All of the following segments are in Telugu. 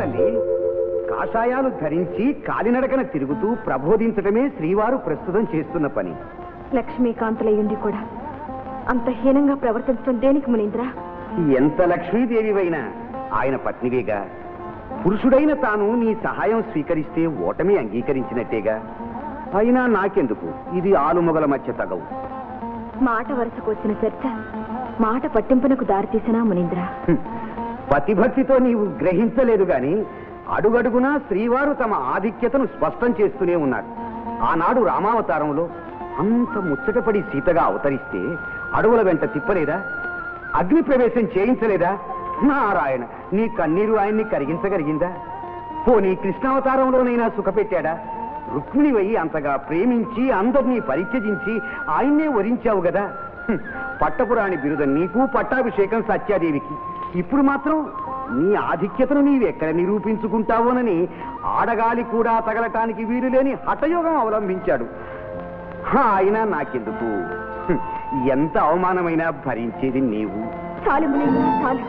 తల్లి. కాషాయాలు ధరించి కాలినడకన తిరుగుతూ ప్రబోధించటమే శ్రీవారు ప్రస్తుతం చేస్తున్న పని. లక్ష్మీకాంతులయ్యుండి కూడా అంత హీనంగా ప్రవర్తించడం దేనికి మునీంద్ర? ఎంత లక్ష్మీదేవివైనా ఆయన పత్నివేగా. పురుషుడైన తాను నీ సహాయం స్వీకరిస్తే ఓటమి అంగీకరించినట్టేగా. అయినా నాకెందుకు, ఇది ఆలుమొగల మధ్య తగవు. మాట వరుసకు వచ్చిన చర్చ మాట పట్టింపునకు దారితీసినా మునీంద్ర? పతిభక్తితో నీవు గ్రహించలేదు గాని అడుగడుగునా శ్రీవారు తమ ఆధిక్యతను స్పష్టం చేస్తూనే ఉన్నారు. ఆనాడు రామావతారంలో అంత ముచ్చటపడి సీతగా అవతరిస్తే అడవుల వెంట తిప్పలేదా? అగ్ని ప్రవేశం చేయించలేదా? నారాయణ, నీ కన్నీరు ఆయన్ని కరిగించగలిగిందా? పోనీ కృష్ణావతారంలోనైనా సుఖపెట్టాడా? రుక్మిణివై అంతగా ప్రేమించి అందరినీ పరిత్యజించి ఆయన్నే వరించావు గదా. పట్టపురాణి బిరుదం నీకు, పట్టాభిషేకం సత్యాదేవికి. ఇప్పుడు మాత్రం నీ ఆధిక్యతను నీవెక్కడ నిరూపించుకుంటావోనని ఆడగాలి కూడా తగలటానికి వీలులేని హఠయోగం అవలంబించాడు. అయినా నాకెందుకు, ఎంత అవమానమైనా భరించేది నీవు. చాలు మునీంద్ర, చాలు.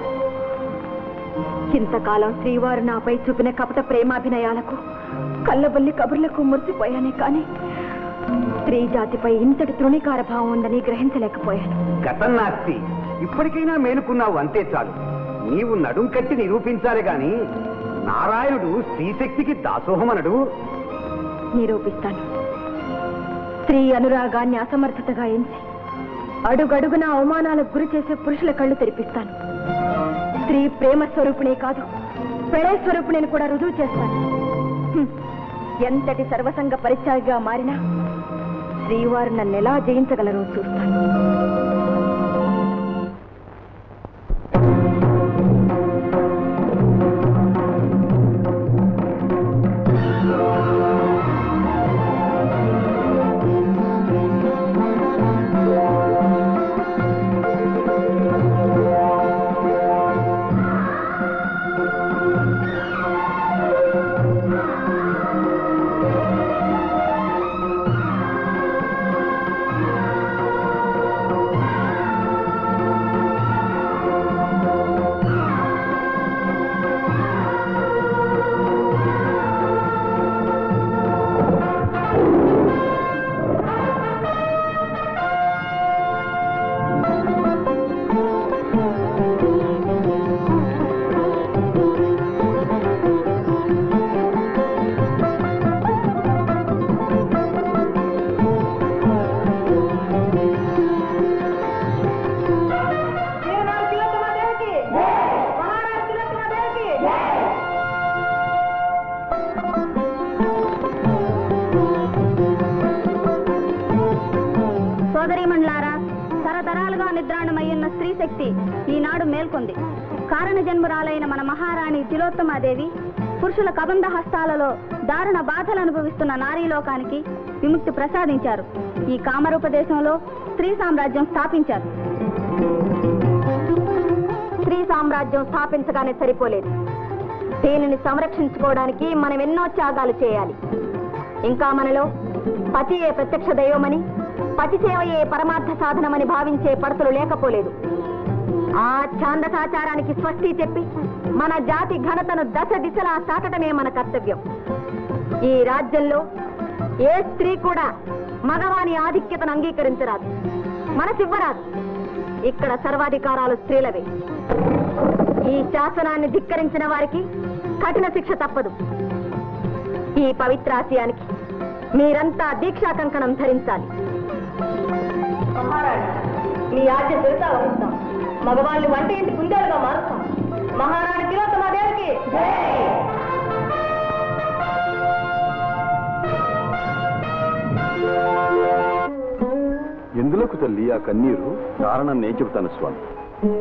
ఇంతకాలం శ్రీవారు నాపై చూపిన కపట ప్రేమాభినయాలకు, కళ్ళబల్లి కబుర్లకు మురిసిపోయానే కానీ స్త్రీ జాతిపై ఇంతటి తృణీకార భావం ఉందని గ్రహించలేకపోయాను. గతం నాస్తి, ఇప్పటికైనా మేలుకున్నావు, అంతే చాలు. నీవు నడుం కట్టి నిరూపించాలి గాని నారాయణుడు స్త్రీశక్తికి దాసోహమనడు. నిరూపిస్తాను. స్త్రీ అనురాగాన్ని అసమర్థతగా ఎంచి అడుగడుగున అవమానాలకు గురి చేసే పురుషుల కళ్ళు తెరిపిస్తాను. స్త్రీ ప్రేమ స్వరూపిణే కాదు, ప్రణయ స్వరూపిణిని కూడా రుజువు చేస్తాను. ఎంతటి సర్వసంగ పరిత్యాగిగా మారినా శ్రీవారు నన్ను ఎలా జయించగలరో చూస్తాను. సోదరీమణులారా, తరతరాలుగా నిద్రాణమయ్యున్న స్త్రీ శక్తి ఈనాడు మేల్కొంది. కారణ జన్మురాలైన మన మహారాణి తిలోత్తమాదేవి పురుషుల కబంధ హస్తాలలో దారుణ బాధలు అనుభవిస్తున్న నారీలోకానికి విముక్తి ప్రసాదించారు. ఈ కామరూపదేశంలో స్త్రీ సామ్రాజ్యం స్థాపించారు. స్త్రీ సామ్రాజ్యం స్థాపించగానే సరిపోలేదు. దీనిని సంరక్షించుకోవడానికి మనం ఎన్నో త్యాగాలు చేయాలి. ఇంకా మనలో పతియే ప్రత్యక్ష దైవమని, పతి సేవయే పరమార్థ సాధనమని భావించే పడతలు లేకపోలేదు. ఆ ఛాందసాచారానికి స్వస్తి చెప్పి మన జాతి ఘనతను దశ దిశలా చాటటమే మన కర్తవ్యం. ఈ రాజ్యంలో ఏ స్త్రీ కూడా మగవాని ఆధిక్యతను అంగీకరించరాదు, మనసివ్వరాదు. ఇక్కడ సర్వాధికారాలు స్త్రీలవే. ఈ శాసనాన్ని ధిక్కరించిన వారికి కఠిన శిక్ష తప్పదు. ఈ పవిత్రాశయానికి మీరంతా దీక్షా కంకణం ధరించాలి. మీ ఆజ్ఞ తెలుసా వహిస్తాం. మగవాళ్ళని వంట ఇంటి కుందేలుగా మారుస్తాం. మహారాణి తిలోత్తమాదేవికి ఎందులకు తల్లి ఆ కన్నీరు? కారణం నేను చెబుతాను స్వామి.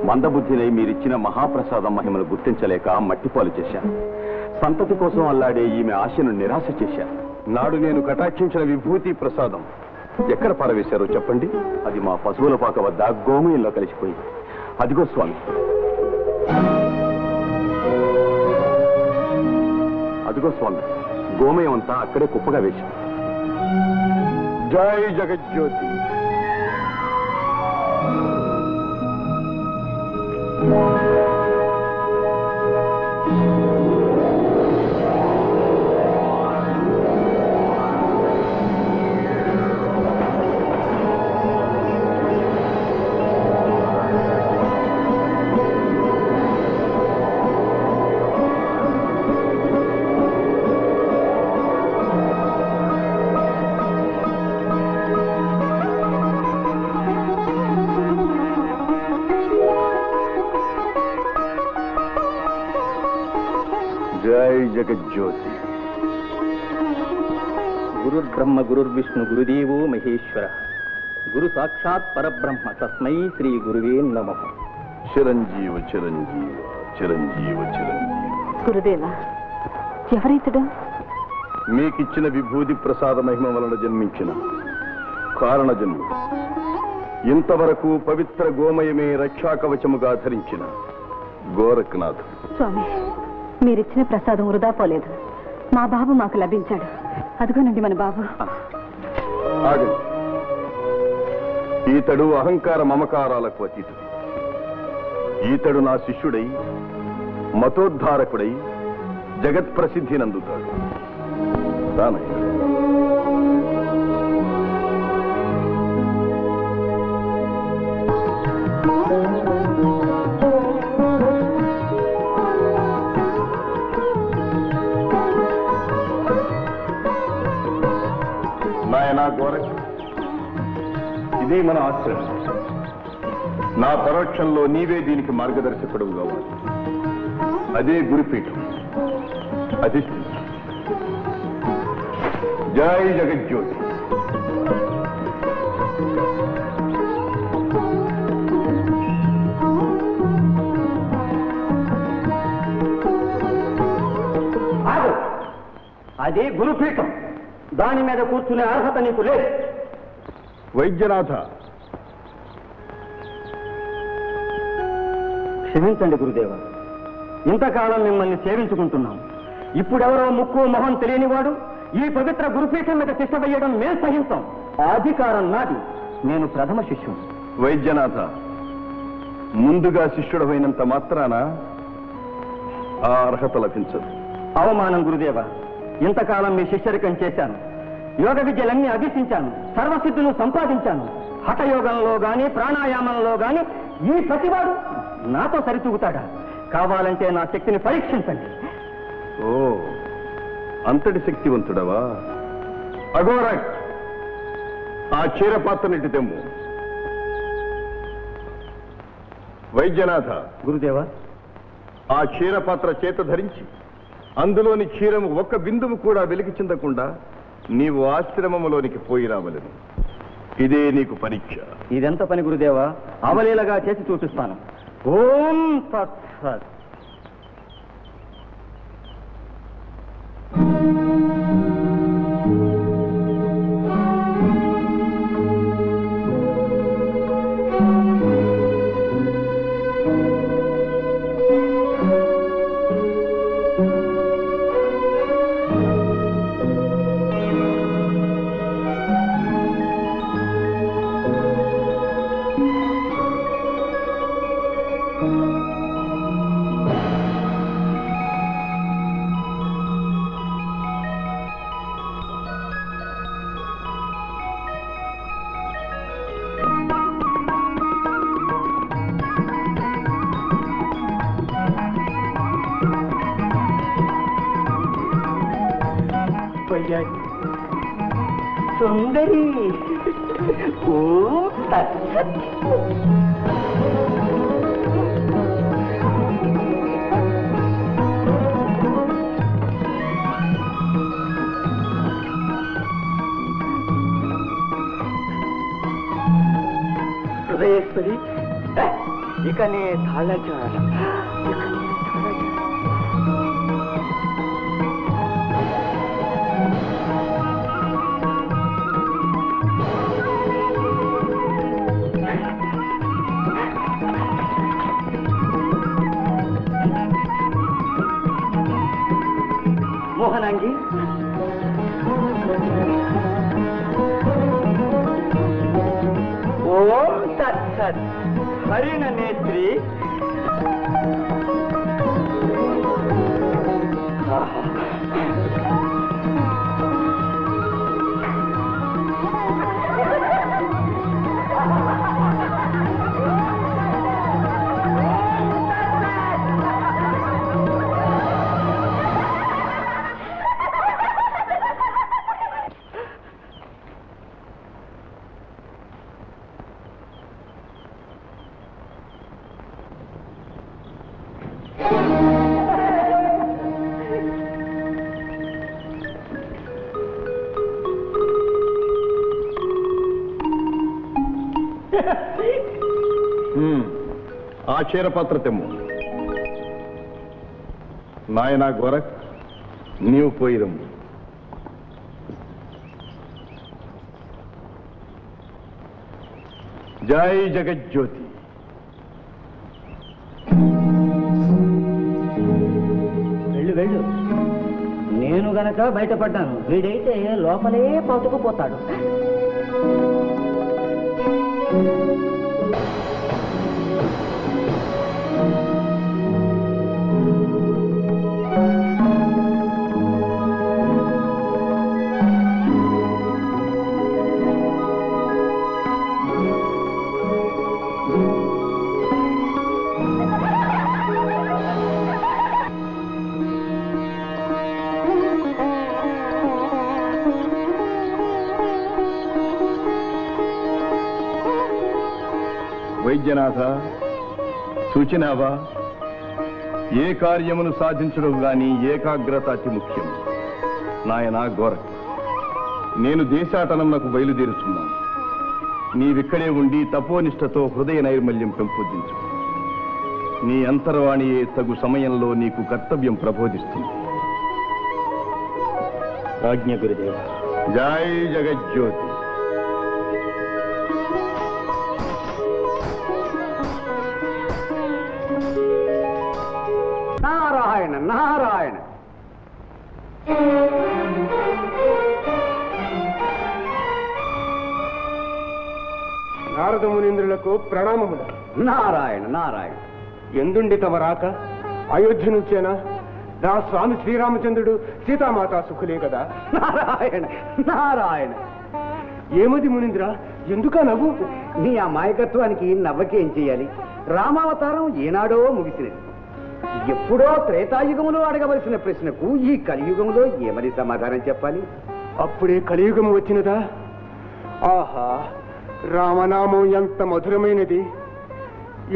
మందబుద్ధినై మీరిచ్చిన మహాప్రసాదం మహిమను గుర్తించలేక మట్టిపాలు చేశాను. సంతతి కోసం అల్లాడే ఈమె ఆశను నిరాశ చేశాను. నాడు నేను కటాక్షించిన విభూతి ప్రసాదం ఎక్కడ పారవేశారో చెప్పండి. అది మా పశువుల పాక వద్ద గోమయంలో కలిసిపోయింది. అదిగో స్వామి, అదిగో స్వామి, గోమయం అంతా అక్కడే కుప్పగా వేశాం. జై జగజ్యోతి. జై జగజ్యోతి. గురుర్బ్రహ్మ గురుర్విష్ణు గురుదేవో మహేశ్వర గురు సాక్షాత్ పరబ్రహ్మ తస్మై శ్రీ గురువే నమః. చిరంజీవ చిరంజీవ చిరంజీవ చిరంజీవ. గురుదేవా, ఎవరైతుడు? మీకిచ్చిన విభూతి ప్రసాద మహిమ వలన జన్మించిన కారణ జన్ముడు, ఇంతవరకు పవిత్ర గోమయమే రక్షాకవచముగా ధరించిన గోరఖనాథుడు. స్వామి, మీరిచ్చిన ప్రసాదం వృధా పోలేదు. మా బాబు మాకు లభించాడు. అదిగోనండి మన బాబు. ఆగండి. ఈతడు అహంకార మమకారాలకు అతీతుడు. ఈతడు నా శిష్యుడై మతోద్ధారకుడై జగత్ ప్రసిద్ధి నందుతాడు. తానయ్య నాయనా గోరఖ్, ఇదే మన ఆశ్రమం. నా పరోక్షంలో నీవే దీనికి మార్గదర్శకుడు కావాలి. అదే గురుపీఠం. అధిష్ఠించు. జై జగజ్యోతి. అదే గురుపీఠం. దాని మీద కూర్చునే అర్హత నీకు లేదు. వైద్యనాథ, క్షమించండి గురుదేవ. ఇంతకాలం మిమ్మల్ని సేవించుకుంటున్నాం. ఇప్పుడెవరో ముక్కు మొహం తెలియనివాడు ఈ పవిత్ర గురుపీఠం మీద శిక్ష వేయడం మేం సహించాం. ఆ అధికారం నాది. నేను ప్రథమ శిష్యుడు. వైద్యనాథ, ముందుగా శిష్యుడమైనంత మాత్రాన ఆ అర్హత లభించదు. అవమానం గురుదేవ. ఇంతకాలం మీ శిష్యరికం చేశాను. యోగ విద్యలన్నీ అభ్యసించాను. సర్వసిద్ధులు సంపాదించాను. హఠయోగంలో గాని ప్రాణాయామంలో గాని ఈ ప్రతివాడు నాతో సరితూగుతాడా? కావాలంటే నా శక్తిని పరీక్షించండి. ఓ, అంతటి శక్తివంతుడవా? అఘోరక్, ఆ క్షీరపాత్రనిటి తెమ్ము. వైద్యనాథ, గురుదేవా, ఆ క్షీరపాత్ర చేత ధరించి అందులోని క్షీరము ఒక్క బిందువు కూడా వెలికి చెందకుండా నీవు ఆశ్రమములోనికి పోయి రావలను. ఇదే నీకు పరీక్ష. ఇదెంత పని గురుదేవా? అవలీలగా చేసి చూపిస్తాను. ఓం తత్సత్. సుందరి. ఓం తత్సత్. హృదయేశ్వరి, ఇక నే తాళజాలం. మోహనాంగి, ఓం తత్సత్. హరిణ నేత్రి. క్షీరపాత్ర తెమ్ము. నాయనా గోరఖ్, నీవు పోయిరమ్ము. జై జగజ్యోతి. వెళ్ళు వెళ్ళు. నేను గనక బయటపడ్డాను, వీడైతే లోపలే పాతుకుపోతాడు. వైద్యనాథ, సూచనావా? ఏ కార్యమును సాధించడం గాని ఏకాగ్రత అతి ముఖ్యం. నాయనా గోరఖ్, నేను దేశాటనంకు బయలుదేరుచున్నాను. నీవిక్కడే ఉండి తపోనిష్టతో హృదయ నైర్మల్యం పెంపొందించు. నీ అంతర్వాణియే తగు సమయంలో నీకు కర్తవ్యం ప్రబోధిస్తుంది. రాజ్ఞ గురుదేవ. జై జగజ్యోతి. నారాయణ నారాయణ. నారద మునీంద్రులకు ప్రణామములు. నారాయణ నారాయణ. ఎందుండి తమ రాక? అయోధ్య నుంచేనా? నా స్వామి శ్రీరామచంద్రుడు సీతామాత సుఖులే కదా. నారాయణ నారాయణ. ఏమది మునీంద్ర, ఎందుకా నవ్వు? నీ అమాయకత్వానికి నవ్వకేం చేయాలి? రామావతారం ఏనాడో ముగిసినది. ఎప్పుడో త్రేతాయుగంలో అడగవలసిన ప్రశ్నకు ఈ కలియుగంలో ఏమని సమాధానం చెప్పాలి? అప్పుడే కలియుగం వచ్చినదా? ఆహా, రామనామం ఎంత మధురమైనది.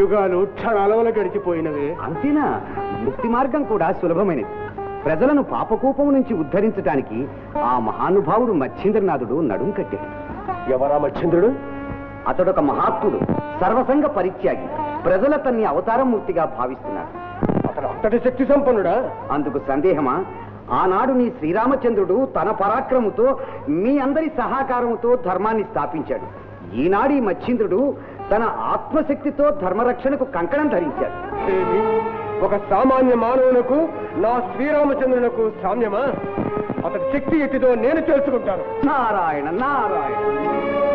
యుగాలు క్షణాల గడిచిపోయినవే. అంతేనా? ముక్తి మార్గం కూడా సులభమైనది. ప్రజలను పాపకూపం నుంచి ఉద్ధరించడానికి ఆ మహానుభావుడు మచ్చింద్రనాథుడు నడుం కట్టాడు. ఎవరా మచ్చింద్రుడు? అతడొక మహాత్ముడు, సర్వసంగ పరిత్యాగి. ప్రజల తన్ని అవతారమూర్తిగా భావిస్తున్నాడు. అతను అంతటి శక్తి సంపన్నుడా? అందుకు సందేహమా? ఆనాడు నీ శ్రీరామచంద్రుడు తన పరాక్రమంతో మీ అందరి సహకారంతో ధర్మాన్ని స్థాపించాడు. ఈనాడు ఈ మచ్చింద్రుడు తన ఆత్మశక్తితో ధర్మరక్షణకు కంకణం ధరించాడు. ఏమి? ఒక సామాన్య మానవునకు నా శ్రీరామచంద్రునకు సామ్యమా? అతడి శక్తి ఎట్టిదో నేను తెలుసుకుంటాను. నారాయణ నారాయణ.